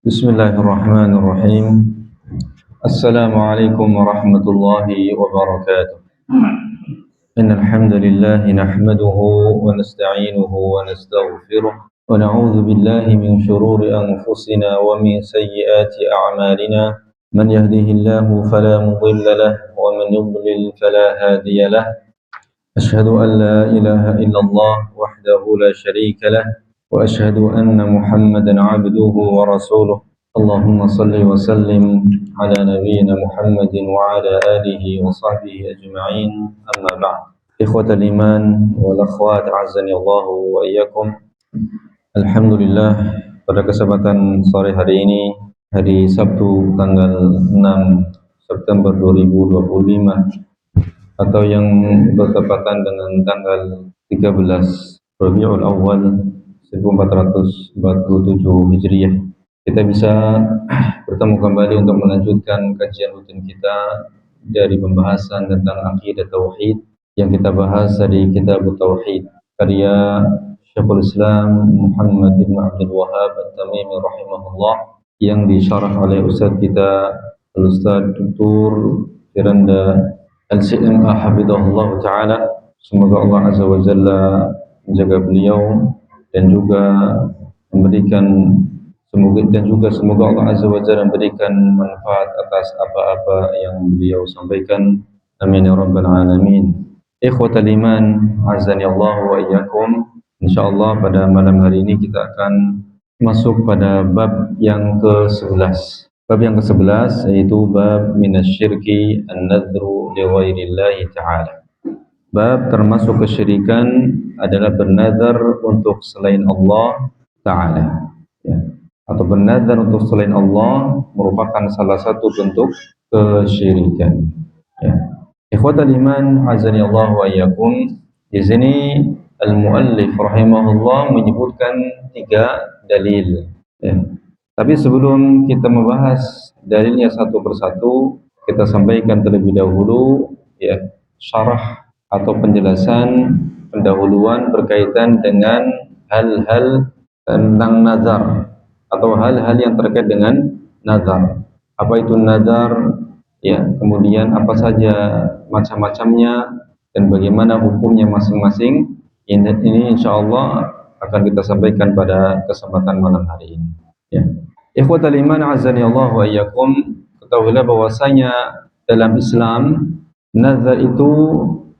Bismillahirrahmanirrahim. Assalamualaikum warahmatullahi wabarakatuh. Innal hamdalillah nahmaduhu wa nasta'inuhu wa nastaghfiruh wa na'udzu billahi min shururi anfusina wa min sayyiati a'malina. Man yahdihillahu fala mudilla lahu wa man yudlil fala hadiya lahu. Ashhadu an la ilaha illallah wahdahu la syarika lah wa ashhadu anna Muhammadan 'abduhu wa rasuluh. Allahumma salli wa sallim ala nabiyyina Muhammadin wa ala alihi wa sahbihi ajma'in. Amma ba'd. Ikhwatal iman wal akhwat, a'azzani Allah wa iyyakum. Alhamdulillah, pada kesempatan sore hari ini, hari Sabtu tanggal 6 September 2025, atau yang bertepatan dengan tanggal 13 Rabiul Awal 1447 Hijriah, kita bisa bertemu kembali untuk melanjutkan kajian rutin kita dari pembahasan tentang akidah tauhid yang kita bahas dari kitab Tauhid karya Syekhul Islam Muhammad bin Abdul Wahhab At-Tamimi rahimahullah, yang disyarah oleh ustaz kita Al-Ustaz Dr. Firanda Al-CMA hafizahullah ta'ala. Semoga Allah azza wa jalla menjaga beliau dan juga semoga Allah azza wa jalla memberikan manfaat atas apa-apa yang beliau sampaikan. Amin ya rabbal alamin. Ikhwatal iman, azani Allah wa iyyakum. Insyaallah pada malam hari ini kita akan masuk pada bab yang ke-11. Bab yang ke-11 yaitu bab minasyirki an-nadhru li ghairillahi ta'ala. Bab termasuk kesyirikan adalah bernazar untuk selain Allah Ta'ala, ya. Atau bernazar untuk selain Allah merupakan salah satu bentuk kesyirikan, ya. Ikhwatal iman, azani Allah wa iyyakum. Di sini al-muallif rahimahullah menyebutkan 3 dalil, ya. Tapi sebelum kita membahas dalilnya satu persatu, kita sampaikan terlebih dahulu, ya, syarah atau penjelasan pendahuluan berkaitan dengan hal-hal tentang nazar atau hal-hal yang terkait dengan nazar. Apa itu nazar? Ya, kemudian apa saja macam-macamnya dan bagaimana hukumnya masing-masing. Ini insyaallah akan kita sampaikan pada kesempatan malam hari ini, ya. Ikhwatal iman, azani Allah wa iyyakum. Ketahuilah bahwasanya dalam Islam nazar itu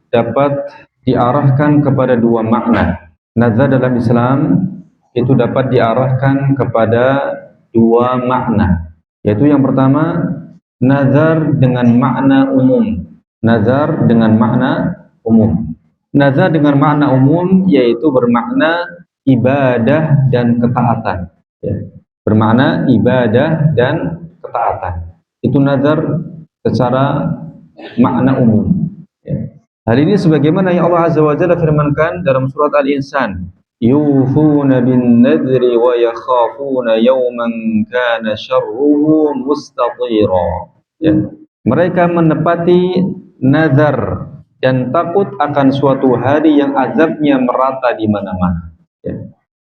dapat diarahkan kepada 2 makna. Nazar dalam Islam itu dapat diarahkan kepada 2 makna, yaitu yang pertama nazar dengan makna umum. Nazar dengan makna umum. Nazar dengan makna umum yaitu bermakna ibadah dan ketaatan, ya. Bermakna ibadah dan ketaatan. Itu nazar secara makna umum, ya. Hal ini sebagaimana yang Allah azza wa jalla firmankan dalam surat Al-Insan, yufuna bin nadri wa yakhafuna yawman kana syarruhu mustatira, ya. Mereka menepati nazar dan takut akan suatu hari yang azabnya merata di mana-mana, ya.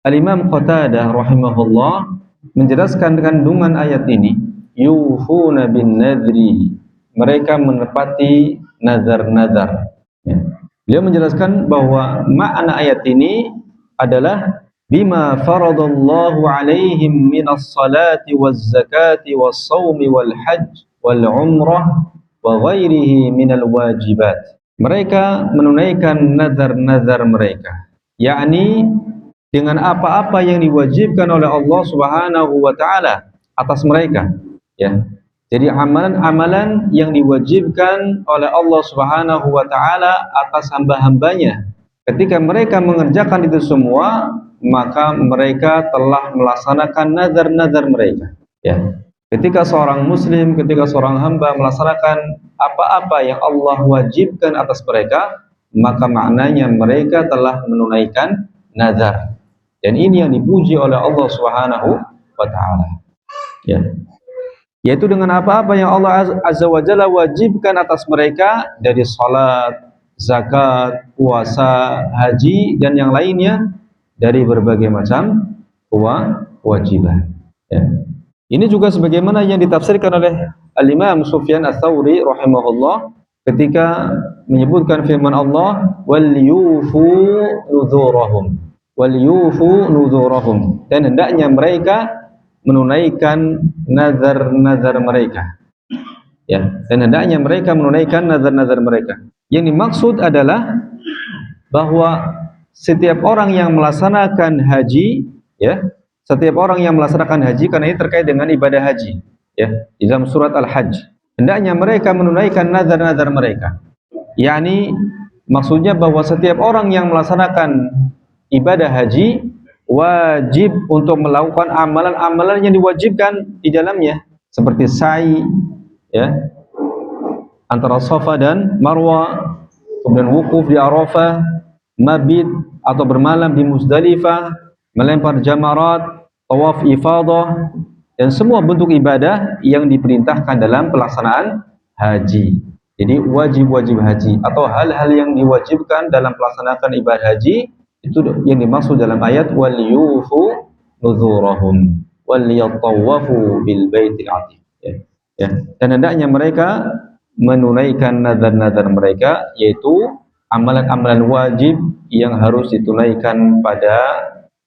Al-Imam Qatadah rahimahullah menjelaskan kandungan ayat ini, yufuna bin nadri, mereka menepati nazar-nazar, ya. Beliau menjelaskan bahwa makna ayat ini adalah bima faradallahu alaihim minas salati waz zakati was shaumi wal hajj wal umrah wa ghairihi minal wajibat. Mereka menunaikan nazar-nazar mereka, yakni dengan apa-apa yang diwajibkan oleh Allah Subhanahu wa taala atas mereka, ya. Jadi amalan-amalan yang diwajibkan oleh Allah Subhanahu wa taala atas hamba-hambanya. Ketika mereka mengerjakan itu semua, maka mereka telah melaksanakan nazar-nazar mereka, ya. Ketika seorang muslim, ketika seorang hamba melaksanakan apa-apa yang Allah wajibkan atas mereka, maka maknanya mereka telah menunaikan nazar. Dan ini yang dipuji oleh Allah Subhanahu wa taala, ya. Yaitu dengan apa-apa yang Allah azza wa jalla wajibkan atas mereka dari salat, zakat, puasa, haji dan yang lainnya dari berbagai macam kewajiban, ya. Ini juga sebagaimana yang ditafsirkan oleh Al-Imam Sufyan Ats-Tsauri rahimahullah ketika menyebutkan firman Allah wal yufu nuzurahum dan hendaknya mereka menunaikan nazar-nazar mereka, ya, dan hendaknya mereka menunaikan nazar-nazar mereka. Yang dimaksud adalah bahwa setiap orang yang melaksanakan haji, ya, setiap orang yang melaksanakan haji, karena ini terkait dengan ibadah haji, ya, di dalam surat Al-Hajj, hendaknya mereka menunaikan nazar-nazar mereka. yakni maksudnya bahwa setiap orang yang melaksanakan ibadah haji wajib untuk melakukan amalan-amalan yang diwajibkan di dalamnya, seperti sa'i, ya, antara Safa dan Marwa, kemudian wukuf di Arafah, mabit atau bermalam di Muzdalifah, melempar jamarat, tawaf ifadah, dan semua bentuk ibadah yang diperintahkan dalam pelaksanaan haji. Jadi wajib-wajib haji atau hal-hal yang diwajibkan dalam pelaksanaan ibadah haji itu yang dimaksud dalam ayat wal yufu nuzurahum wal yatawafu bil baitil atiq, ya, ya. Dan hendaknya mereka menunaikan nazar-nazar mereka, yaitu amalan-amalan wajib yang harus ditunaikan pada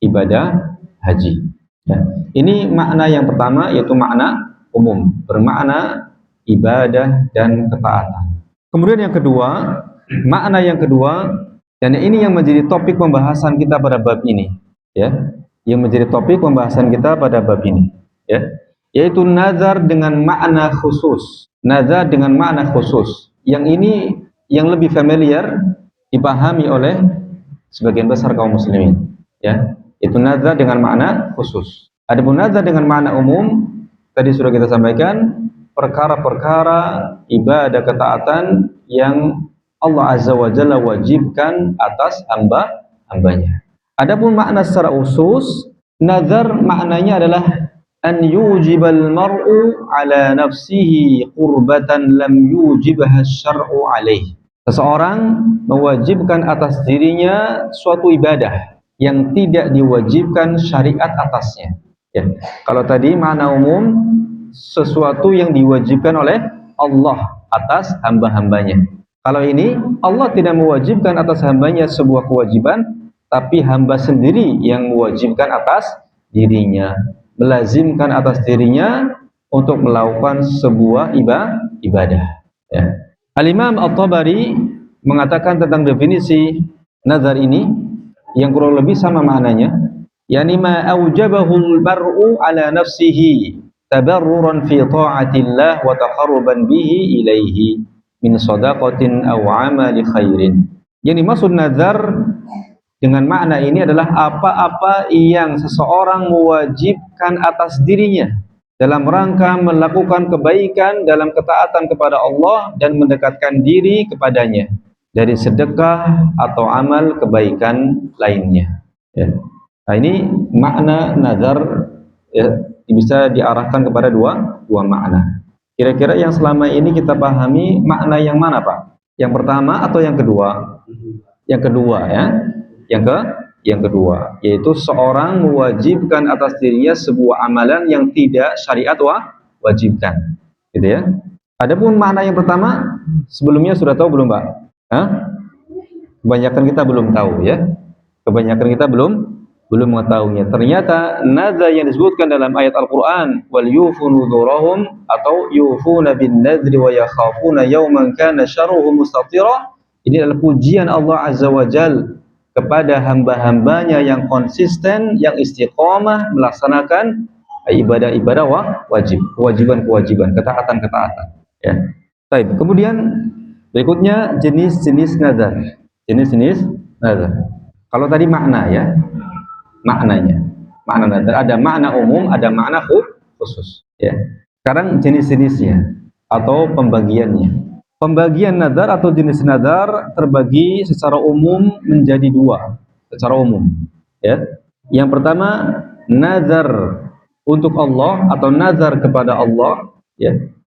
ibadah haji, ya. Ini makna yang pertama, yaitu makna umum, bermakna ibadah dan ketaatan. Kemudian yang kedua, makna yang kedua, dan ini yang menjadi topik pembahasan kita pada bab ini, ya, yang menjadi topik pembahasan kita pada bab ini, ya, yaitu nazar dengan makna khusus. Nazar dengan makna khusus. Yang ini yang lebih familiar dipahami oleh sebagian besar kaum muslimin, ya, itu nazar dengan makna khusus. Adapun nazar dengan makna umum tadi sudah kita sampaikan, perkara-perkara ibadah ketaatan yang Allah Azza wa Jalla wajibkan atas hamba-hambanya. Adapun makna secara khusus, nazar maknanya adalah an yujibal mar'u ala nafsihi qurbatan lam yujibha syar'u alaih. Seseorang mewajibkan atas dirinya suatu ibadah yang tidak diwajibkan syariat atasnya, ya. Kalau tadi makna umum sesuatu yang diwajibkan oleh Allah atas hamba-hambanya. Kalau ini Allah tidak mewajibkan atas hambanya sebuah kewajiban, tapi hamba sendiri yang mewajibkan atas dirinya, melazimkan atas dirinya untuk melakukan sebuah ibadah, ya. Al-Imam At-Tabari mengatakan tentang definisi nazar ini yang kurang lebih sama maknanya, yakni ma aujabahu al-mar'u ala nafsihi tabarruran fi ta'atillah wa taqarruban bihi ilaihi min shadaqatin aw amali khairin. Yang dimaksud nazar dengan makna ini adalah apa-apa yang seseorang mewajibkan atas dirinya dalam rangka melakukan kebaikan dalam ketaatan kepada Allah dan mendekatkan diri kepadanya dari sedekah atau amal kebaikan lainnya, ya. Nah, ini makna nazar, ya, bisa diarahkan kepada dua makna. Kira-kira yang selama ini kita pahami makna yang mana, Pak? Yang pertama atau yang kedua? Yang kedua, ya. Yang kedua, yaitu seorang mewajibkan atas dirinya sebuah amalan yang tidak syariat wajibkan, gitu ya. Adapun makna yang pertama, sebelumnya sudah tahu belum, Pak? Hah? Kebanyakan kita belum tahu, ya. Kebanyakan kita belum mengetahuinya. Ternyata nazar yang disebutkan dalam ayat Al-Qur'an wal yufu nuzurahum atau yufuna bin nadri wa yakhafuna yawman kana syarruhu mustatira, ini adalah pujian Allah Azza wa Jalla kepada hamba-hambanya yang konsisten, yang istiqomah melaksanakan ibadah-ibadah wajib, kewajiban-kewajiban, ketaatan-ketaatan, ya. Baik, kemudian berikutnya jenis-jenis nazar. Jenis-jenis nazar. Kalau tadi makna, ya, maknanya, makna nazar ada makna umum, ada makna khusus, ya. Sekarang jenis-jenisnya atau pembagiannya. Pembagian nazar atau jenis nazar terbagi secara umum menjadi dua, secara umum, ya. Yang pertama nazar untuk Allah atau nazar kepada Allah, ya.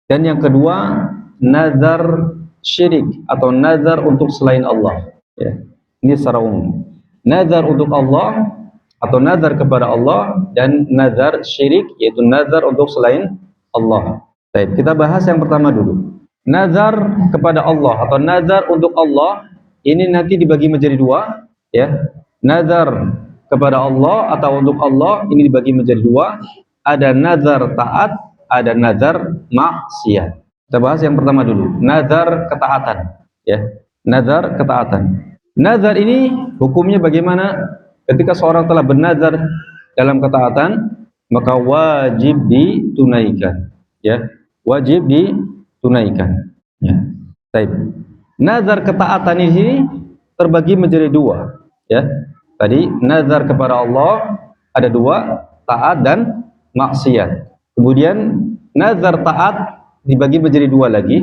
Dan yang kedua nazar syirik atau nazar untuk selain Allah, ya. Ini secara umum. Nazar untuk Allah atau nazar kepada Allah dan nazar syirik, yaitu nazar untuk selain Allah. Baik, kita bahas yang pertama dulu. Nazar kepada Allah atau nazar untuk Allah ini nanti dibagi menjadi dua, ya. Nazar kepada Allah atau untuk Allah ini dibagi menjadi dua. Ada nazar taat, ada nazar maksiat. Kita bahas yang pertama dulu, nazar ketaatan, ya. Nazar ketaatan. Nazar ini hukumnya bagaimana? Ketika seorang telah bernazar dalam ketaatan, maka wajib ditunaikan, ya. Wajib ditunaikan, ya. Baik. Nazar ketaatan ini terbagi menjadi dua, ya. Tadi nazar kepada Allah ada dua, taat dan maksiat. Kemudian nazar taat dibagi menjadi dua lagi,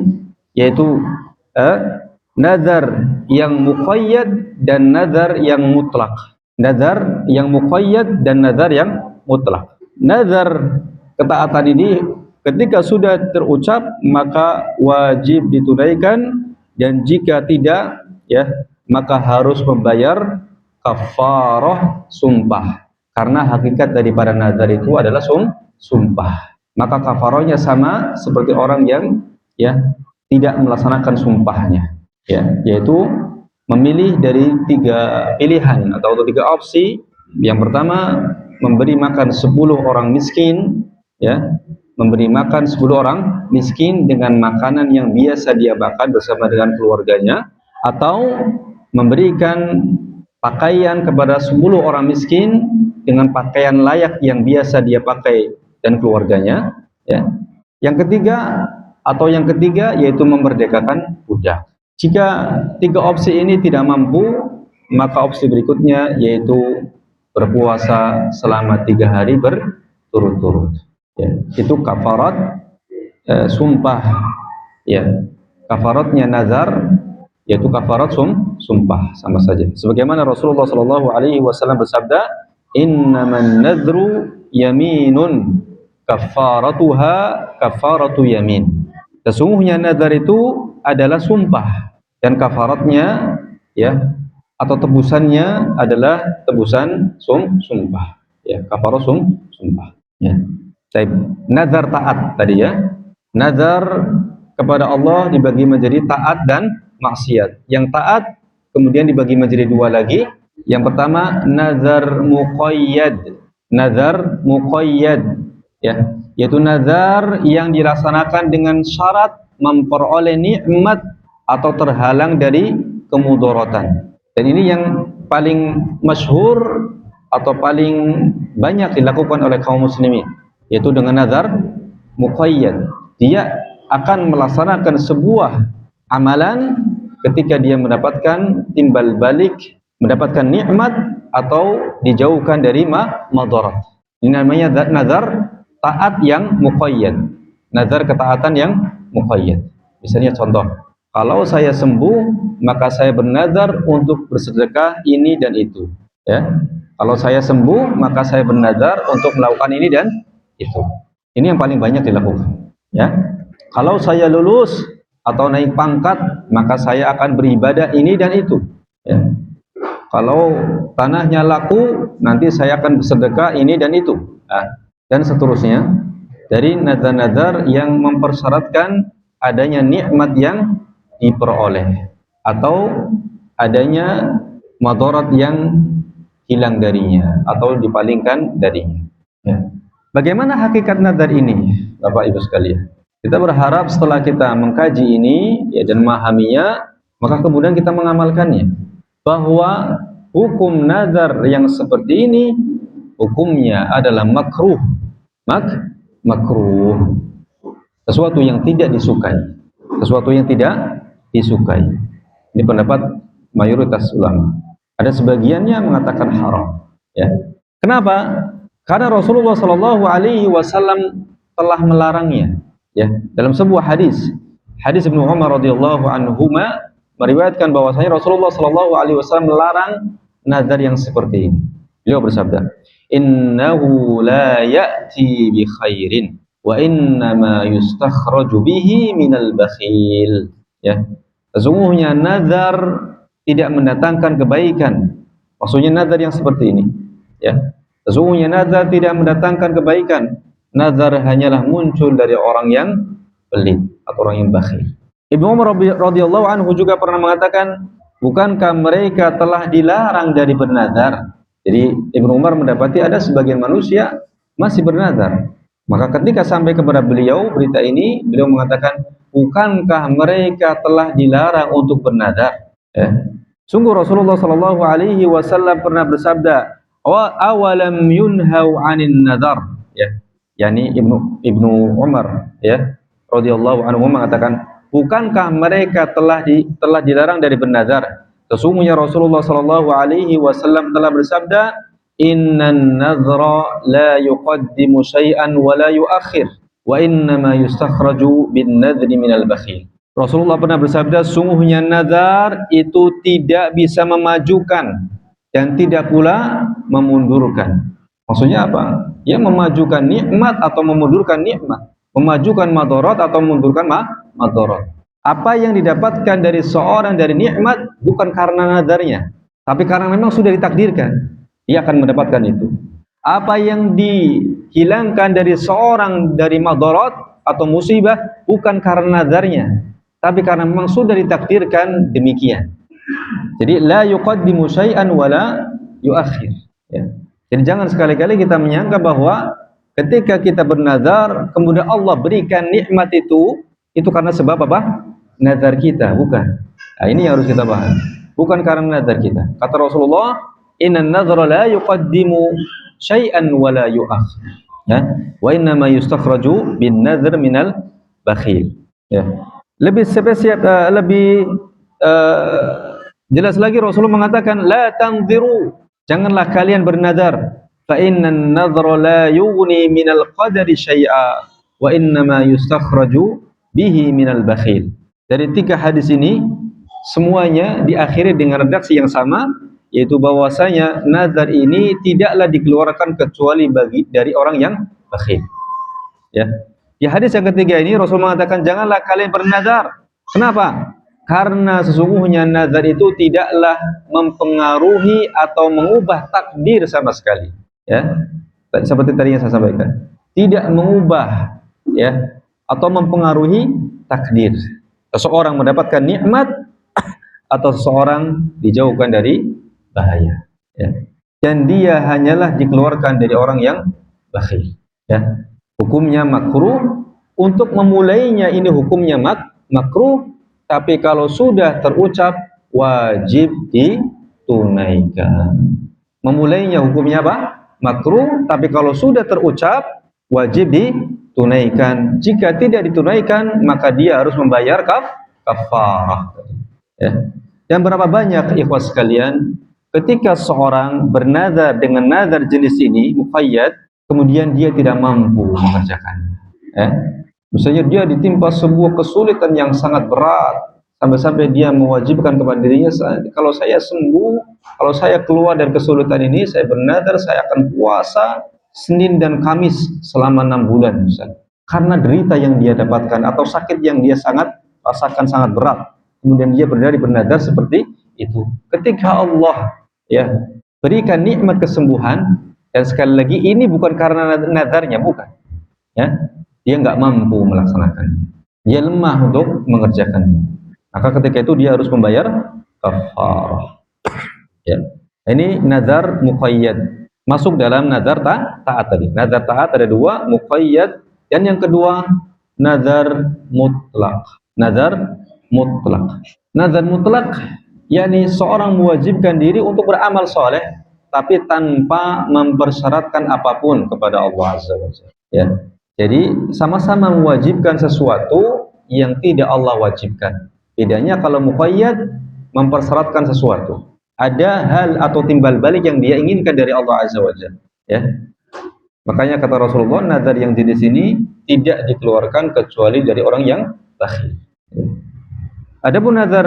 yaitu nazar yang muqayyad dan nazar yang mutlak. Nazar yang muqayyad dan nazar yang mutlak. Nazar ketaatan ini ketika sudah terucap maka wajib ditunaikan, dan jika tidak, ya, maka harus membayar kafarah sumpah. Karena hakikat daripada nazar itu adalah sumpah. Maka kafarahnya sama seperti orang yang, ya, tidak melaksanakan sumpahnya, ya, yaitu memilih dari tiga pilihan atau tiga opsi. Yang pertama, memberi makan 10 orang miskin, ya, memberi makan 10 orang miskin dengan makanan yang biasa dia makan bersama dengan keluarganya, atau memberikan pakaian kepada 10 orang miskin dengan pakaian layak yang biasa dia pakai dan keluarganya, ya. Yang ketiga yaitu memerdekakan budak. Jika tiga opsi ini tidak mampu, maka opsi berikutnya yaitu berpuasa selama 3 hari berturut-turut, ya. Itu kafarat sumpah, ya. Kafaratnya nazar yaitu kafarat sumpah, sama saja. Sebagaimana Rasulullah SAW bersabda, innaman nadru yaminun kafaratuha kafaratu yamin. Sesungguhnya nazar itu adalah sumpah, dan kafaratnya, ya, atau tebusannya adalah tebusan sumpah, ya, kafarat sumpah, ya. Nazar taat tadi, ya. Nazar kepada Allah dibagi menjadi taat dan maksiat. Yang taat kemudian dibagi menjadi dua lagi. Yang pertama nazar muqayyad. Nazar muqayyad, ya, yaitu nazar yang dilaksanakan dengan syarat memperoleh nikmat atau terhalang dari kemudaratan. Dan ini yang paling masyhur atau paling banyak dilakukan oleh kaum muslimin, yaitu dengan nazar muqayyad. Dia akan melaksanakan sebuah amalan ketika dia mendapatkan timbal balik, mendapatkan nikmat atau dijauhkan dari madarat. Ini namanya nazar taat yang muqayyad, nazar ketaatan yang muqayyad. Misalnya contoh, kalau saya sembuh maka saya bernazar untuk bersedekah ini dan itu, ya. Kalau saya sembuh maka saya bernazar untuk melakukan ini dan itu. Ini yang paling banyak dilakukan, ya. Kalau saya lulus atau naik pangkat maka saya akan beribadah ini dan itu, ya. Kalau tanahnya laku nanti saya akan bersedekah ini dan itu, nah, dan seterusnya. Dari nazar-nazar yang mempersyaratkan adanya nikmat yang diperoleh atau adanya madarat yang hilang darinya atau dipalingkan darinya, ya. Bagaimana hakikat nazar ini, Bapak Ibu sekalian? Kita berharap setelah kita mengkaji ini, ya, dan memahaminya, maka kemudian kita mengamalkannya. Bahwa hukum nazar yang seperti ini hukumnya adalah makruh. Makruh. Sesuatu yang tidak disukai. Sesuatu yang tidak disukai. Ini pendapat mayoritas ulama. Ada sebagiannya mengatakan haram, ya. Kenapa? Karena Rasulullah SAW telah melarangnya, ya. Dalam sebuah hadis Ibnu Umar radhiyallahu anhuma meriwayatkan bahwasanya Rasulullah SAW melarang nazar yang seperti ini. Beliau bersabda, innahu la ya'ti bi khairin wa innama yustakhraju bihi minal bakhil, ya. Sesungguhnya nazar tidak mendatangkan kebaikan. Maksudnya nazar yang seperti ini Ya. Sesungguhnya nazar tidak mendatangkan kebaikan. Nazar hanyalah muncul dari orang yang pelit atau orang yang bakhil. Ibnu Umar radhiyallahu anhu juga pernah mengatakan, bukankah mereka telah dilarang dari bernazar? Jadi Ibnu Umar mendapati ada sebagian manusia masih bernazar. Maka ketika sampai kepada beliau berita ini, beliau mengatakan, bukankah mereka telah dilarang untuk bernazar? Ya. Sungguh Rasulullah sallallahu alaihi wasallam pernah bersabda, "Wa awalam yunhau 'anil nadar." Ya. Yani Ibnu Umar ya radhiyallahu anhu mengatakan, bukankah mereka telah dilarang dari bernazar? Sesungguhnya Rasulullah sallallahu alaihi wasallam telah bersabda, "Innan nadhra la yuqaddimu syai'an wa la yuakhir, wa innama yustakhraju bin nadhri minal bakhil." Rasulullah pernah bersabda, sungguhnya nazar itu tidak bisa memajukan dan tidak pula memundurkan. Maksudnya apa? Ya memajukan nikmat atau memundurkan nikmat, memajukan madarat atau memundurkan madarat. Apa yang didapatkan dari seorang dari nikmat bukan karena nazarnya, tapi karena memang sudah ditakdirkan, dia akan mendapatkan itu. Apa yang dihilangkan dari seorang dari madarat atau musibah bukan karena nazarnya, tapi karena memang sudah ditakdirkan demikian. Jadi la yuqaddimu syai'an wa la yuakhir. Ya. Jadi jangan sekali-kali kita menyangka bahwa ketika kita bernazar kemudian Allah berikan nikmat itu karena sebab apa? Nazar kita, bukan. Nah, ini yang harus kita paham. Bukan karena nazar kita. Kata Rasulullah, "Innan nazara la yuqaddimu syai'an wa la yuakhir." Ya. Wa inna ma yustakhraju bin nadhr minal bakhil. Ya. Lebih spesifik, lebih jelas lagi Rasulullah mengatakan, la tanziru, janganlah kalian bernazar, fa innan nadhra la yughni minal qadari syai'a wa innama yustakhraju bihi minal bakhil. Dari 3 hadis ini semuanya diakhiri dengan redaksi yang sama, yaitu bahwasanya nazar ini tidaklah dikeluarkan kecuali dari orang yang bakhil. Ya. Di hadis yang ketiga ini Rasul mengatakan janganlah kalian bernazar. Kenapa? Karena sesungguhnya nazar itu tidaklah mempengaruhi atau mengubah takdir sama sekali. Ya, seperti tadi yang saya sampaikan, tidak mengubah ya atau mempengaruhi takdir. Seseorang mendapatkan nikmat atau seseorang dijauhkan dari bahaya. Ya. Dan dia hanyalah dikeluarkan dari orang yang bakhil. Ya. Hukumnya makruh, untuk memulainya ini hukumnya makruh, tapi kalau sudah terucap wajib ditunaikan. Memulainya hukumnya apa? Makruh, tapi kalau sudah terucap wajib ditunaikan. Jika tidak ditunaikan maka dia harus membayar kafarah. Ya. Dan berapa banyak ikhwas sekalian ketika seorang bernazar dengan nazar jenis ini muqayyad, kemudian dia tidak mampu mengerjakannya. Misalnya dia ditimpa sebuah kesulitan yang sangat berat, sampai-sampai dia mewajibkan kepada dirinya, kalau saya sembuh, kalau saya keluar dari kesulitan ini, saya bernazar saya akan puasa Senin dan Kamis selama 6 bulan misalnya. Karena derita yang dia dapatkan atau sakit yang dia rasakan sangat berat, kemudian dia bernazar seperti itu. Ketika Allah ya berikan nikmat kesembuhan, dan sekali lagi ini bukan karena nazarnya, bukan. Ya, dia nggak mampu melaksanakannya. Dia lemah untuk mengerjakannya. Maka ketika itu dia harus membayar kafarah. Ya. Ini nazar muqayyad. Masuk dalam nazar taat tadi. Nazar taat ada 2, muqayyad, dan yang kedua nazar mutlak. Nazar mutlak. Nazar mutlak yakni seorang mewajibkan diri untuk beramal soleh tapi tanpa mempersyaratkan apapun kepada Allah Azza wa Jalla. Ya. Jadi sama-sama mewajibkan sesuatu yang tidak Allah wajibkan. Bedanya kalau muqayyad mempersyaratkan sesuatu. Ada hal atau timbal balik yang dia inginkan dari Allah Azza wa Jalla. Ya. Makanya kata Rasulullah, nazar yang jenis ini tidak dikeluarkan kecuali dari orang yang bakhil. Ya. Adapun nazar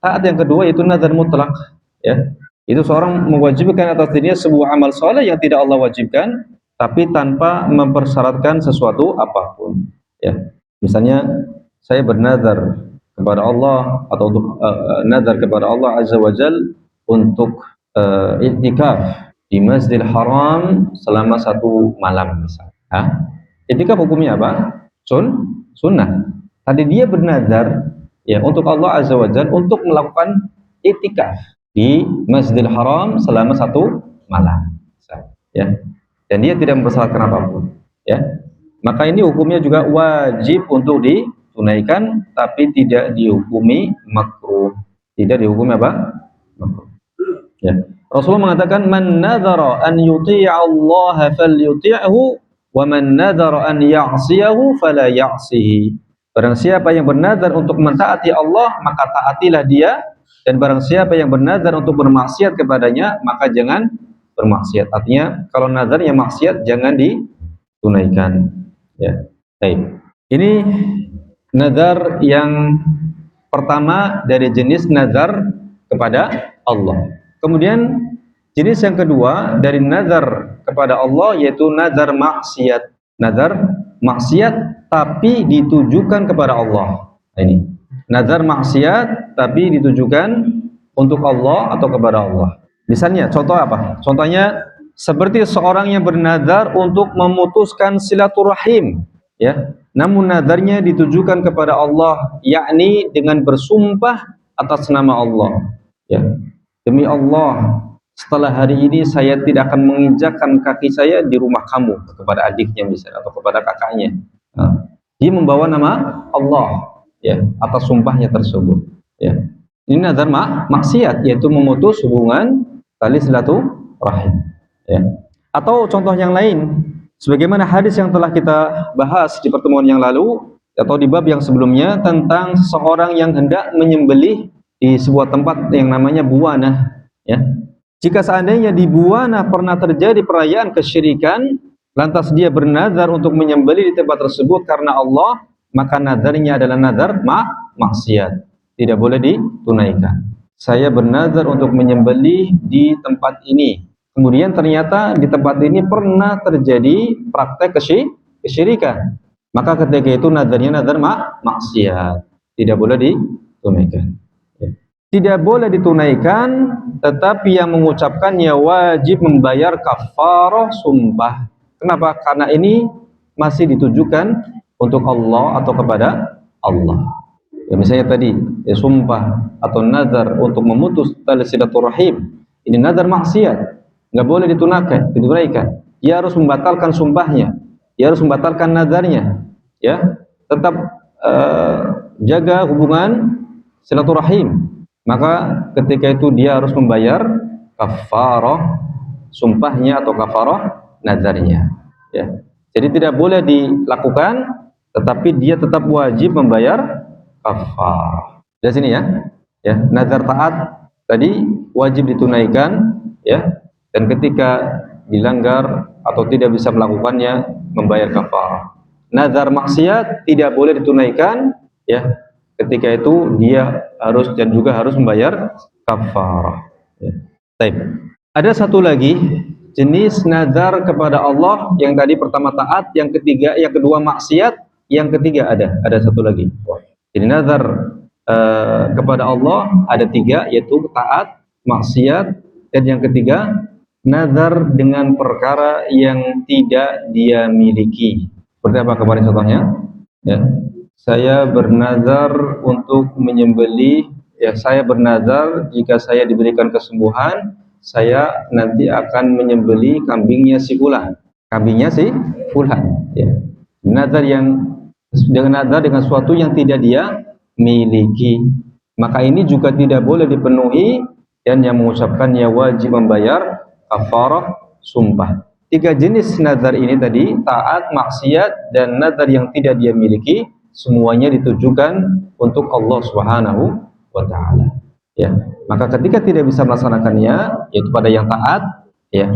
taat yang kedua yaitu nazar mutlak. Ya. Itu seorang mewajibkan atas dirinya sebuah amal soleh yang tidak Allah wajibkan, tapi tanpa mempersyaratkan sesuatu apapun. Ya, misalnya saya bernazar kepada Allah atau untuk nazar kepada Allah Azza wa Jal untuk iktikaf di Masjidil Haram selama 1 malam misalnya. Ketika hukumnya apa? Sunnah. Tadi dia bernazar ya untuk Allah Azza wa Jalla untuk melakukan i'tikaf di Masjidil Haram selama 1 malam. Ya. Dan dia tidak mempersyaratkan apapun. Ya. Maka ini hukumnya juga wajib untuk ditunaikan, tapi tidak dihukumi makruh. Tidak dihukumi apa? Makruh. Ya. Rasulullah mengatakan man nadzara an yuti'a Allah falyuti'hu wa man nadzara an ya'siyahu fala ya'sihi. Barang siapa yang bernazar untuk mentaati Allah, maka taatilah dia, dan barang siapa yang bernazar untuk bermaksiat kepadanya, maka jangan bermaksiat. Artinya kalau nazarnya maksiat jangan ditunaikan. Ya. Baik. Ini nazar yang pertama dari jenis nazar kepada Allah. Kemudian jenis yang kedua dari nazar kepada Allah yaitu nazar maksiat. Nazar maksiat tapi ditujukan kepada Allah. Ini nazar maksiat tapi ditujukan untuk Allah atau kepada Allah. Misalnya contoh apa? Contohnya seperti seorang yang bernazar untuk memutuskan silaturahim, ya. Namun nazarnya ditujukan kepada Allah, yakni dengan bersumpah atas nama Allah. Ya. Demi Allah, setelah hari ini saya tidak akan menginjakkan kaki saya di rumah kamu, kepada adiknya misalnya atau kepada kakaknya. Nah, dia membawa nama Allah, ya, atas sumpahnya tersebut. Ya. Ini nazar maksiat, yaitu memutus hubungan tali silaturahim. Ya. Atau contoh yang lain, sebagaimana hadis yang telah kita bahas di pertemuan yang lalu atau di bab yang sebelumnya tentang seseorang yang hendak menyembelih di sebuah tempat yang namanya buana. Ya. Jika seandainya di buana pernah terjadi perayaan kesyirikan, lantas dia bernazar untuk menyembelih di tempat tersebut karena Allah, maka nazarnya adalah nazar maksiat, tidak boleh ditunaikan. Saya bernazar untuk menyembelih di tempat ini. Kemudian ternyata di tempat ini pernah terjadi praktek kesyirikan. Maka ketika itu nazarnya nazar maksiat, tidak boleh ditunaikan. Ya. Tidak boleh ditunaikan, tetapi yang mengucapkannya wajib membayar kafarah sumpah. Kenapa? Karena ini masih ditujukan untuk Allah atau kepada Allah. Ya, misalnya tadi ya, sumpah atau nazar untuk memutus tali silaturahim, ini nazar maksiat, nggak boleh ditunaikan. Dia harus membatalkan sumpahnya, dia harus membatalkan nazarnya, ya, tetap jaga hubungan silaturahim. Maka ketika itu dia harus membayar kafarah sumpahnya atau kafarah nazarnya. Ya. Jadi tidak boleh dilakukan, tetapi dia tetap wajib membayar kafarah. Dari sini ya. Ya, nazar taat tadi wajib ditunaikan, ya. Dan ketika dilanggar atau tidak bisa melakukannya, membayar kafarah. Nazar maksiat tidak boleh ditunaikan, ya. Ketika itu dia harus dan juga harus membayar kafarah. Ya. Baik. Ada satu lagi jenis nazar kepada Allah, yang tadi pertama taat, yang kedua maksiat, yang ketiga ada satu lagi. Jadi nazar kepada Allah ada 3, yaitu taat, maksiat, dan yang ketiga nazar dengan perkara yang tidak dia miliki. Seperti apa kemarin contohnya? Ya. Saya bernazar untuk menyembelih, ya, saya bernazar jika saya diberikan kesembuhan, saya nanti akan menyembelih kambingnya si fulan. Kambingnya si fulan, ya. Nazar dengan suatu yang tidak dia miliki. Maka ini juga tidak boleh dipenuhi, dan yang mengucapkannya wajib membayar kafarah sumpah. 3 jenis nazar ini tadi, taat, maksiat, dan nazar yang tidak dia miliki, semuanya ditujukan untuk Allah Subhanahu wa taala. Ya, maka ketika tidak bisa melaksanakannya, yaitu pada yang taat, ya,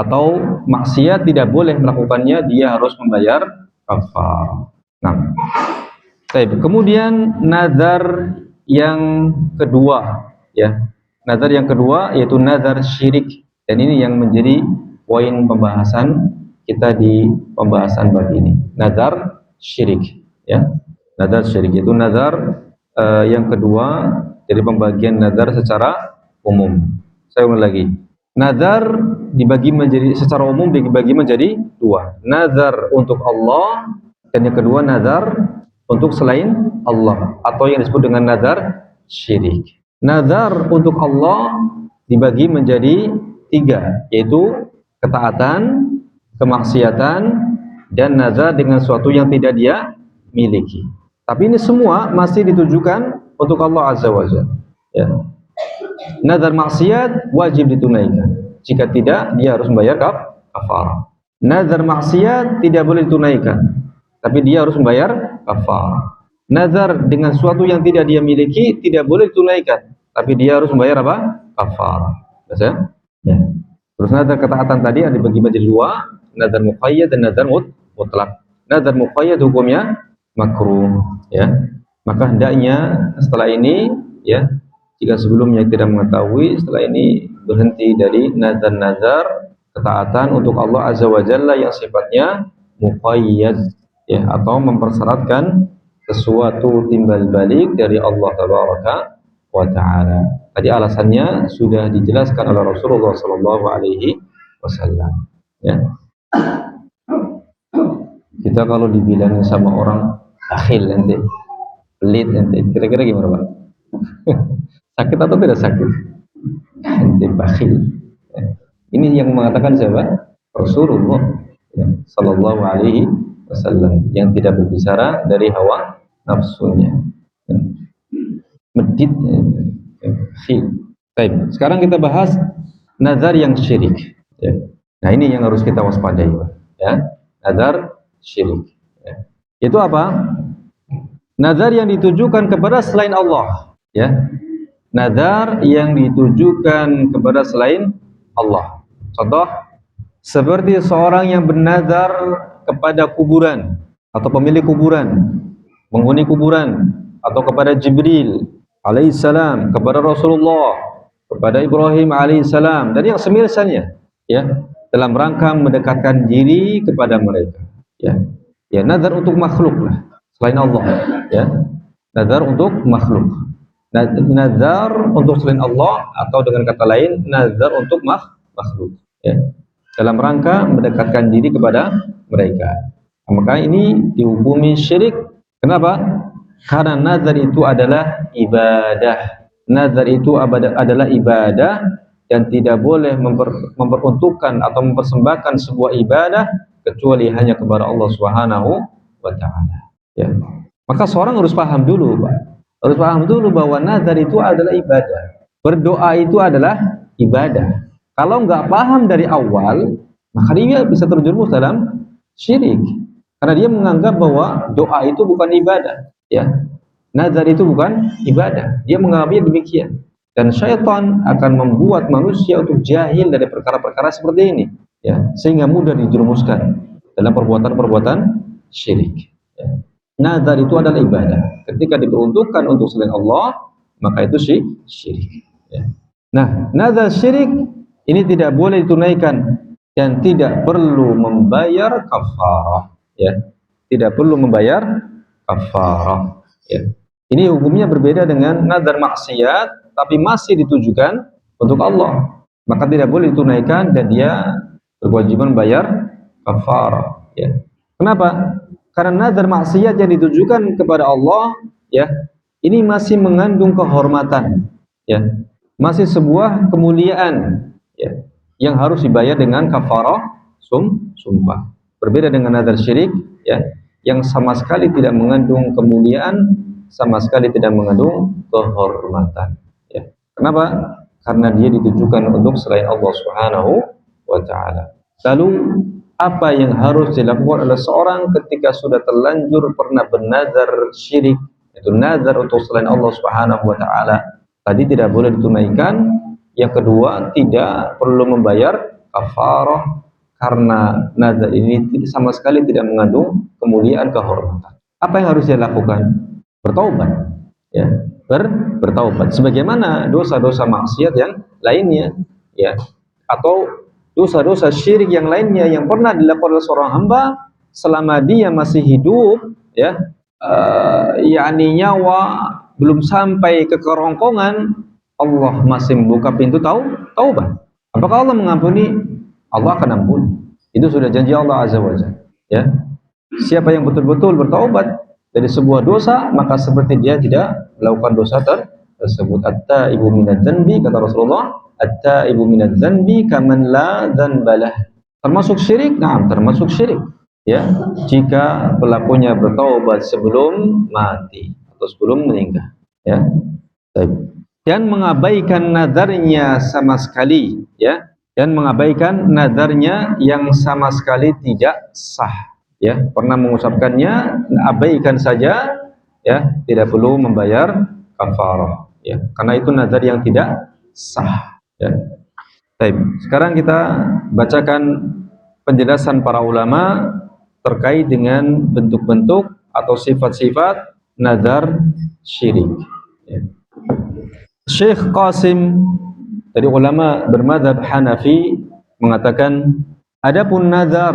atau maksiat tidak boleh melakukannya, dia harus membayar kafarah. Nah, kemudian nazar yang kedua, ya, nazar yang kedua yaitu nazar syirik, dan ini yang menjadi poin pembahasan kita di pembahasan bab ini. Nazar syirik, ya, nazar syirik itu nazar yang kedua dari pembagian nazar secara umum. Saya ulang lagi. Nazar dibagi menjadi secara umum dibagi menjadi dua. Nazar untuk Allah dan yang kedua nazar untuk selain Allah atau yang disebut dengan nazar syirik. Nazar untuk Allah dibagi menjadi tiga, yaitu ketaatan, kemaksiatan, dan nazar dengan sesuatu yang tidak dia miliki. Tapi ini semua masih ditujukan untuk Allah Azza wa Jalla. Ya. Nazar maksiat wajib ditunaikan. Jika tidak, dia harus membayar kafarah. Nazar maksiat tidak boleh ditunaikan, tapi dia harus membayar kafarah. Nazar dengan sesuatu yang tidak dia miliki tidak boleh ditunaikan, tapi dia harus membayar apa? Kafarah. Bisa? Ya. Terus nazar ketaatan tadi ada dibagi menjadi dua, nazar muqayyad dan nazar mutlak. Nazar muqayyad hukumnya makruh, ya. Maka hendaknya setelah ini, ya, jika sebelumnya tidak mengetahui, setelah ini berhenti dari nazar-nazar ketaatan untuk Allah Azza wa Jalla yang sifatnya muqayyad, ya, atau mempersyaratkan sesuatu timbal balik dari Allah Tabaraka wa Ta'ala. Tadi alasannya sudah dijelaskan oleh Rasulullah Sallallahu Alaihi Wasallam. Ya. Kita kalau dibilangin sama orang bakhil nanti, pelit nanti, kira-kira gimana Pak? Sakit atau tidak sakit? Nanti bakhil. Ini yang mengatakan siapa? Rasulullah, ya, Sallallahu Alaihi Wasallam, yang tidak berbicara dari hawa nafsunya. Ya. Medit, bakhil. Baik. Sekarang kita bahas nazar yang syirik. Ya. Nah ini yang harus kita waspadai, Pak. Ya, nazar syirik. Ya. Itu apa? Nazar yang ditujukan kepada selain Allah. Ya. Nazar yang ditujukan kepada selain Allah. Contoh, seperti seorang yang bernazar kepada kuburan atau pemilik kuburan, penghuni kuburan, atau kepada Jibril alaihissalam, kepada Rasulullah, kepada Ibrahim alaihissalam, dan yang semisalnya, ya, dalam rangka mendekatkan diri kepada mereka. Ya, ya, nazar untuk makhluk lah, selain Allah. Ya, nazar untuk makhluk. Nazar untuk selain Allah, atau dengan kata lain nazar untuk makhluk, ya, dalam rangka mendekatkan diri kepada mereka. Maka ini dihukumi syirik. Kenapa? Karena nazar itu adalah ibadah. Nazar itu adalah ibadah dan tidak boleh memperuntukkan atau mempersembahkan sebuah ibadah kecuali hanya kepada Allah Subhanahu wa Ta'ala. Ya. Maka seorang harus paham dulu, Pak. Harus paham dulu bahwa nazar itu adalah ibadah. Berdoa itu adalah ibadah. Kalau nggak paham dari awal, maka dia bisa terjerumus dalam syirik. Karena dia menganggap bahwa doa itu bukan ibadah. Ya, nazar itu bukan ibadah. Dia menganggapnya demikian. Dan syaitan akan membuat manusia untuk jahil dari perkara-perkara seperti ini. Ya, sehingga mudah dijerumuskan dalam perbuatan-perbuatan syirik. Ya. Nazar itu adalah ibadah. Ketika diperuntukkan untuk selain Allah, maka itu syirik. Ya. Nah, nazar syirik ini tidak boleh ditunaikan dan tidak perlu membayar kafarah. Ya, tidak perlu membayar kafarah. Ya. Ini hukumnya berbeda dengan nazar maksiat, tapi masih ditujukan untuk Allah. Maka tidak boleh ditunaikan dan dia berkewajiban bayar kafarah. Ya. Kenapa? Karena nazar maksiat yang ditujukan kepada Allah, ya, ini masih mengandung kehormatan, ya, masih sebuah kemuliaan, ya, yang harus dibayar dengan kafarah sumpah. Berbeda dengan nazar syirik, ya, yang sama sekali tidak mengandung kemuliaan, sama sekali tidak mengandung kehormatan. Ya. Kenapa? Karena dia ditujukan untuk selain Allah Subhanahu wa Ta'ala. Lalu apa yang harus dilakukan oleh seorang ketika sudah terlanjur pernah bernazar syirik, itu nazar untuk selain Allah Subhanahu wa Ta'ala? Tadi tidak boleh ditunaikan. Yang kedua, tidak perlu membayar kafarah karena nazar ini sama sekali tidak mengandung kemuliaan kehormatan. Apa yang harus dia lakukan? Bertaubat, ya, bertaubat sebagaimana dosa-dosa maksiat yang lainnya, ya, atau dosa-dosa syirik yang lainnya yang pernah dilakukan oleh seorang hamba selama dia masih hidup, ya, yakni nyawa belum sampai ke kerongkongan, Allah masih membuka pintu taubat. Apakah Allah mengampuni? Allah akan ampuni. Itu sudah janji Allah Azza wa Jalla. Ya. Siapa yang betul-betul bertaubat dari sebuah dosa, maka seperti dia tidak melakukan dosa tersebut. At-taibu minadz-dzanbi, kata Rasulullah, at-taibu minadz-dzanbi kaman la dzanbalah. Termasuk syirik? Nah, termasuk syirik. Ya, jika pelakunya bertaubat sebelum mati atau sebelum meninggal. Ya. Dan mengabaikan nadarnya sama sekali, ya, dan mengabaikan nadarnya yang sama sekali tidak sah, ya, pernah mengucapkannya, abaikan saja, ya, tidak perlu membayar kafarah, ya, karena itu nadar yang tidak sah, ya. Baik, sekarang kita bacakan penjelasan para ulama terkait dengan bentuk-bentuk atau sifat-sifat nadar syirik, ya. Syekh Qasim dari ulama bermadzhab Hanafi mengatakan, adapun nazar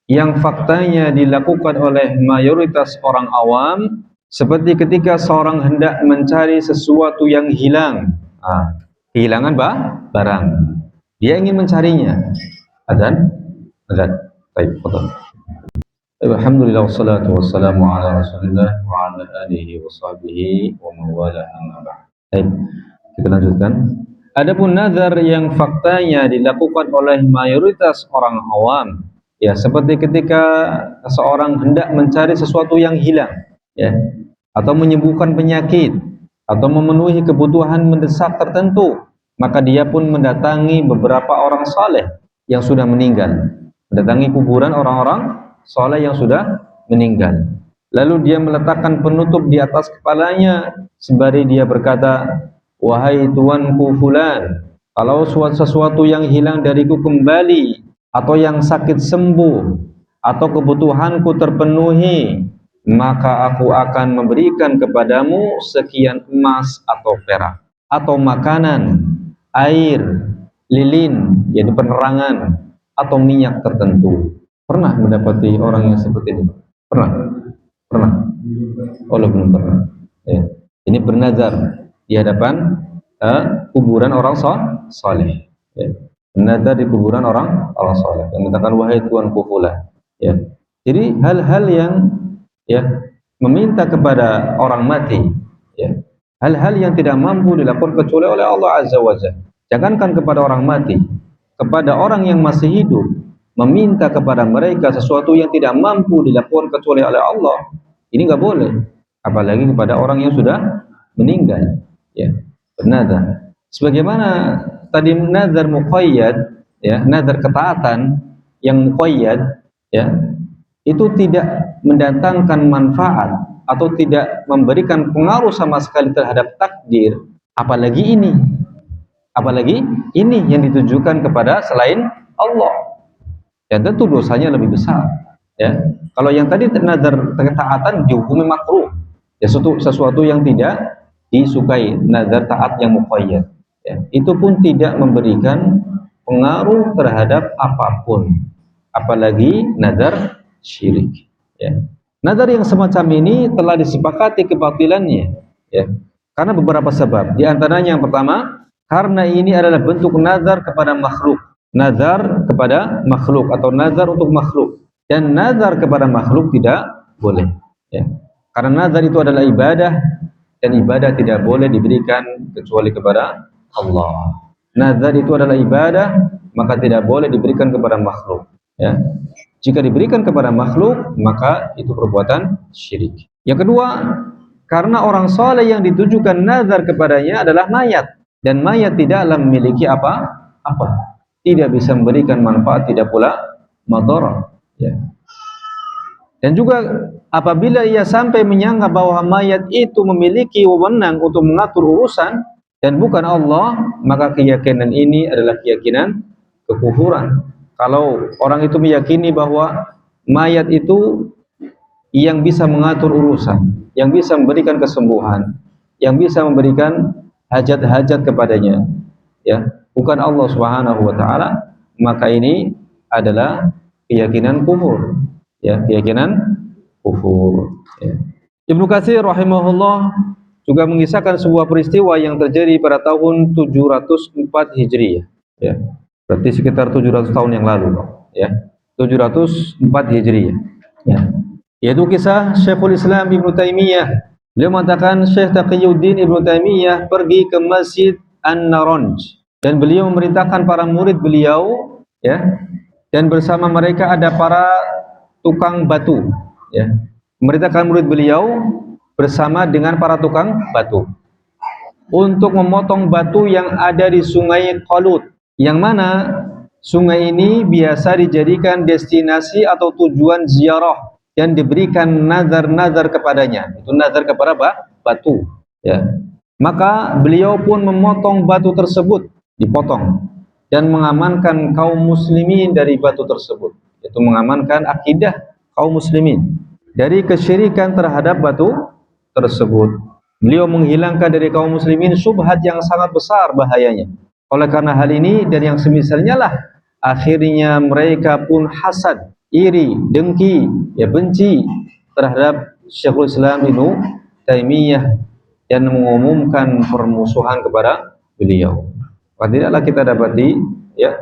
yang faktanya dilakukan oleh mayoritas orang awam seperti ketika seorang hendak mencari sesuatu yang hilang, kehilangan barang, dia ingin mencarinya. Azan. Baik, betul. Alhamdulillah wassalatu wassalamu ala Rasulillah wa ala alihi wa sahbihi wa mawala amma ba'd. Baik, kita lanjutkan. Adapun nazar yang faktanya dilakukan oleh mayoritas orang awam, ya, seperti ketika seorang hendak mencari sesuatu yang hilang, ya, atau menyembuhkan penyakit atau memenuhi kebutuhan mendesak tertentu, maka dia pun mendatangi beberapa orang saleh yang sudah meninggal, mendatangi kuburan orang-orang saleh yang sudah meninggal. Lalu dia meletakkan penutup di atas kepalanya sembari dia berkata, wahai tuanku fulan, kalau sesuatu yang hilang dariku kembali, atau yang sakit sembuh, atau kebutuhanku terpenuhi, maka aku akan memberikan kepadamu sekian emas atau perak, atau makanan, air, lilin, yaitu penerangan, atau minyak tertentu. Pernah mendapati orang yang seperti ini? Pernah? Oh, belum pernah. Ya. Ini bernazar di hadapan kuburan orang saleh. Ya. Bernazar di kuburan orang saleh yang mengatakan, wahai tuanku fulan. Ya. Jadi hal-hal yang, ya, meminta kepada orang mati, ya, hal-hal yang tidak mampu dilakukan kecuali oleh Allah Azza wa Jalla. Jangankan kepada orang mati, kepada orang yang masih hidup, meminta kepada mereka sesuatu yang tidak mampu dilakukan kecuali oleh Allah, ini nggak boleh. Apalagi kepada orang yang sudah meninggal, ya, bernazar. Sebagaimana tadi nazar muqayyad, ya, nazar ketaatan yang muqayyad, ya, itu tidak mendatangkan manfaat atau tidak memberikan pengaruh sama sekali terhadap takdir, apalagi ini yang ditujukan kepada selain Allah, dan tentu dosanya lebih besar, ya. Kalau yang tadi nazar ketaatan dihukumi makruh, ya, sesuatu yang tidak disukai, nazar taat yang muqayyad, ya, itu pun tidak memberikan pengaruh terhadap apapun, apalagi nazar syirik, ya. Nazar yang semacam ini telah disepakati kebatilannya, ya, karena beberapa sebab. Di antaranya yang pertama, karena ini adalah bentuk nazar kepada makhluk, nazar kepada makhluk atau nazar untuk makhluk, dan nazar kepada makhluk tidak boleh, ya. Karena nazar itu adalah ibadah, dan ibadah tidak boleh diberikan kecuali kepada Allah. Nazar itu adalah ibadah, maka tidak boleh diberikan kepada makhluk, ya. Jika diberikan kepada makhluk, maka itu perbuatan syirik. Yang kedua, karena orang saleh yang ditujukan nazar kepadanya adalah mayat, dan mayat tidaklah memiliki apa-apa, tidak bisa memberikan manfaat, tidak pula madharah, ya. Dan juga apabila ia sampai menyangka bahwa mayat itu memiliki wewenang untuk mengatur urusan dan bukan Allah, maka keyakinan ini adalah keyakinan kekufuran. Kalau orang itu meyakini bahwa mayat itu yang bisa mengatur urusan, yang bisa memberikan kesembuhan, yang bisa memberikan hajat-hajat kepadanya, ya, bukan Allah Subhanahu wa taala, maka ini adalah keyakinan kufur, ya, keyakinan kufur, ya. Ibnu Katsir rahimahullah juga mengisahkan sebuah peristiwa yang terjadi pada tahun 704 Hijriah, ya. Berarti sekitar 700 tahun yang lalu, ya. 704 Hijriah. Ya. Yaitu kisah Syekhul Islam Ibnu Taimiyah. Beliau mengatakan Syekh Taqiyuddin Ibnu Taimiyah pergi ke Masjid An-Naranj dan beliau memerintahkan para murid beliau, ya, dan bersama mereka ada para tukang batu, ya. Memerintahkan murid beliau bersama dengan para tukang batu untuk memotong batu yang ada di Sungai Qalut, yang mana sungai ini biasa dijadikan destinasi atau tujuan ziarah dan diberikan nazar-nazar kepadanya. Itu nazar kepada batu, ya. Maka beliau pun memotong batu tersebut, dipotong, dan mengamankan kaum muslimin dari batu tersebut, yaitu mengamankan akidah kaum muslimin dari kesyirikan terhadap batu tersebut. Beliau menghilangkan dari kaum muslimin syubhat yang sangat besar bahayanya. Oleh karena hal ini dan yang semisalnya lah, akhirnya mereka pun hasad, iri, dengki, ya, benci terhadap Syekhul Islam Ibnu Taimiyah dan mengumumkan permusuhan kepada beliau. Tidaklah kita dapati, ya,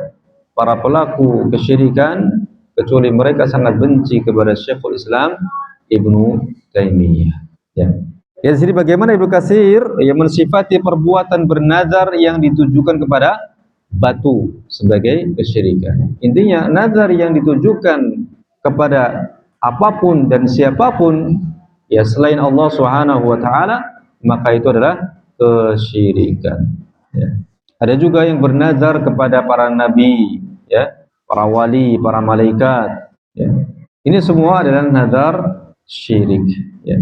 para pelaku kesyirikan kecuali mereka sangat benci kepada Syekhul Islam Ibnu Taimiyah. Ya. Di sini bagaimana Ibnu Katsir yang mensifati perbuatan bernazar yang ditujukan kepada batu sebagai kesyirikan. Intinya nazar yang ditujukan kepada apapun dan siapapun, ya, selain Allah Subhanahu wa taala, maka itu adalah kesyirikan, ya. Ada juga yang bernazar kepada para nabi, ya, para wali, para malaikat, ya. Ini semua adalah nazar syirik, ya.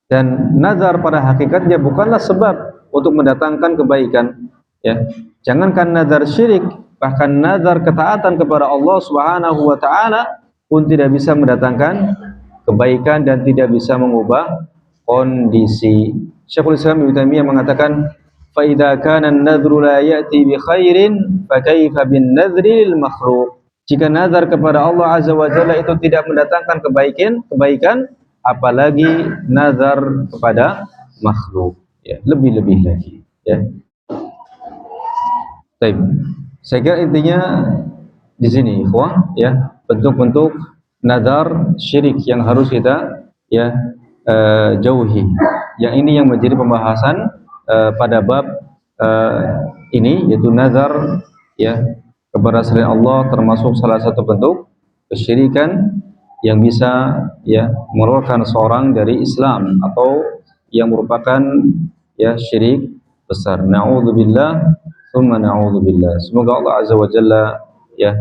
Dan nazar pada hakikatnya bukanlah sebab untuk mendatangkan kebaikan, ya. Jangankan nazar syirik, bahkan nazar ketaatan kepada Allah Subhanahu wa taala pun tidak bisa mendatangkan kebaikan dan tidak bisa mengubah kondisi. Syekhul Islam Ibnu Taimiyah mengatakan, fa idza kana an-nadhru la ya'ti bi khairin fa kaifa bin nadhri lil makhluq. Jika nazar kepada Allah Azza wa Jalla itu tidak mendatangkan kebaikan, apalagi nazar kepada makhluk, ya, lebih-lebih lagi, ya. Baik. Saya kira intinya di sini, ikhwah, ya, bentuk-bentuk nazar syirik yang harus kita, ya, jauhi. Yang ini yang menjadi pembahasan pada bab ini, yaitu nazar, ya, kepada selain Allah termasuk salah satu bentuk kesyirikan yang bisa, ya, mengeluarkan seorang dari Islam atau yang merupakan, ya, syirik besar. Na'udzubillah, tsumma na'udzubillah. Semoga Allah Azza wa Jalla, ya,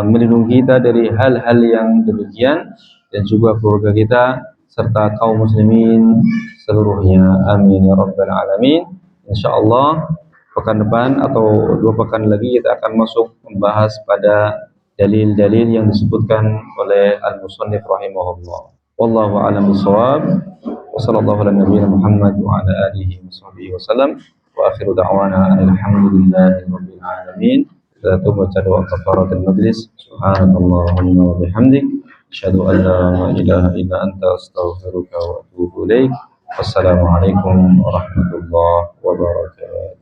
melindungi kita dari hal-hal yang demikian dan juga keluarga kita serta kaum muslimin seluruhnya. Amin ya rabbal alamin. Insyaallah pekan depan atau 2 pekan lagi kita akan masuk membahas pada dalil-dalil yang disebutkan oleh al-musannif rahimahullah. Wallahu a'lam bishawab. Wa sallallahu ala nabiyyina Muhammad wa ala alihi washabbihi wasallam. Wa akhiru da'wana alhamdulillahi rabbil alamin. Kita tubuh wa kafaratul majlis. Subhanallahumma wa bihamdik, asyhadu an la ilaha illa anta astaghfiruka wa atubu ilaik. Wassalamualaikum warahmatullahi wabarakatuh.